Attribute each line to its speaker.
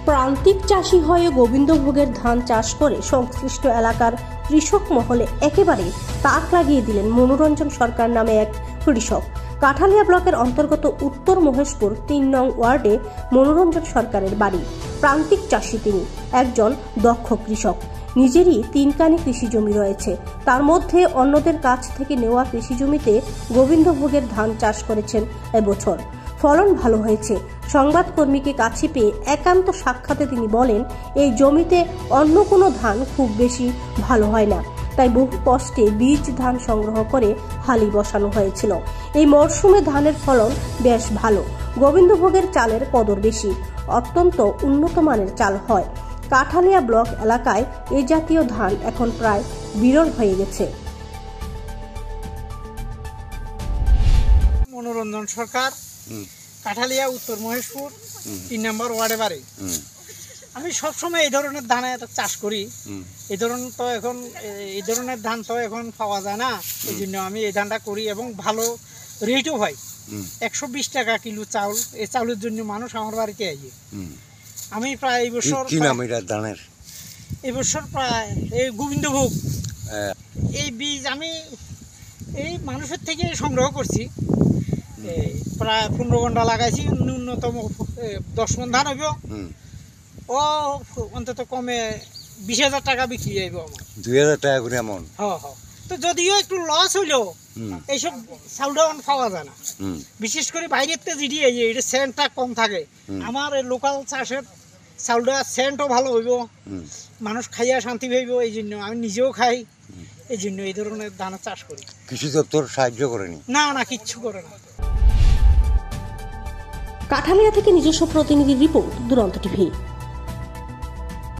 Speaker 1: প্রান্তিক চাষি হয়ে গোবিন্দভোগের ধান চাষ করে সংশ্লিষ্ট এলাকার কৃষক মহলে একেবারে তাক লাগিয়ে দিলেন মনোরঞ্জন সরকার নামে এক কৃষক। কাঠালিয়া ব্লকের অন্তর্গত উত্তর মহেশপুর ৩ নং ওয়ার্ডে মনোরঞ্জন সরকারের বাড়ি। প্রান্তিক চাষি তিনি, একজন দক্ষ কৃষক। নিজেরই ৩ কানি কৃষি জমি রয়েছে, তার মধ্যে অন্যদের কাছ থেকে নেওয়া কৃষি জমিতে গোবিন্দভোগের ধান চাষ করেছেন এবছর। ফলন ভালো হয়েছে। সংবাদকর্মীকে কাছে পেয়ে একান্ত সাক্ষাতে তিনি বলেন, এই জমিতে অন্য কোনো ধান খুব বেশি ভালো হয় না, তাই বহু কষ্টে বীজ ধান সংগ্রহ করে হালি বসানো হয়েছিল। এই মরশুমে ধানের ফলন বেশ ভালো। গোবিন্দভোগের চালের কদর বেশি, অত্যন্ত উন্নত মানের চাল হয়। কাঠালিয়া ব্লক এলাকায় এই জাতীয় ধান এখন প্রায় বিরল হয়ে গেছে।
Speaker 2: মনোরঞ্জন সরকার, কাঠালিয়া উত্তর মহেশপুর ৩ নম্বর ওয়ার্ডে বাড়ি। আমি সবসময় এই ধরনের ধান চাষ করি। এই ধরনের ধান তো এখন পাওয়া যায় না, এই জন্য আমি এই ধানটা করি এবং ভালো রেটও হয়। ১২০ টাকা কিলো চাউল, এই চাউলের জন্য মানুষ আমার বাড়িতে আসে। আমি প্রায় এই বছর প্রায় এই গোবিন্দভোগ এই বীজ আমি এই মানুষের থেকে সংগ্রহ করছি। প্রায় ১৫ ঘন্টা লাগাইছি, ন্যূনতম 10 মণ ধান হইব। ও অন্তত কমে ২০,০০০ টাকা বিক্রি হইব আমার।
Speaker 3: ২০০০ টাকা করে এমন।
Speaker 2: তো যদিও একটু লস হইলেও এইসব চাউলটা পাওয়া যায় না, বিশেষ করে বাইরের তে যেটি এটা সেন্টটা কম থাকে। আমার লোকাল চাষের চাউলটা সেন্টও ভালো হইব, মানুষ খাইয়া শান্তি পাইব। এই জন্য আমি নিজেও খাই, এই জন্য এই ধরনের ধান চাষ করি।
Speaker 3: কৃষি দপ্তর সাহায্য করেনি?
Speaker 2: না, কিচ্ছু করে না।
Speaker 1: কাঠালিয়া থেকে নিজস্ব প্রতিনিধি রিপোর্ট, দুরন্ত টিভি।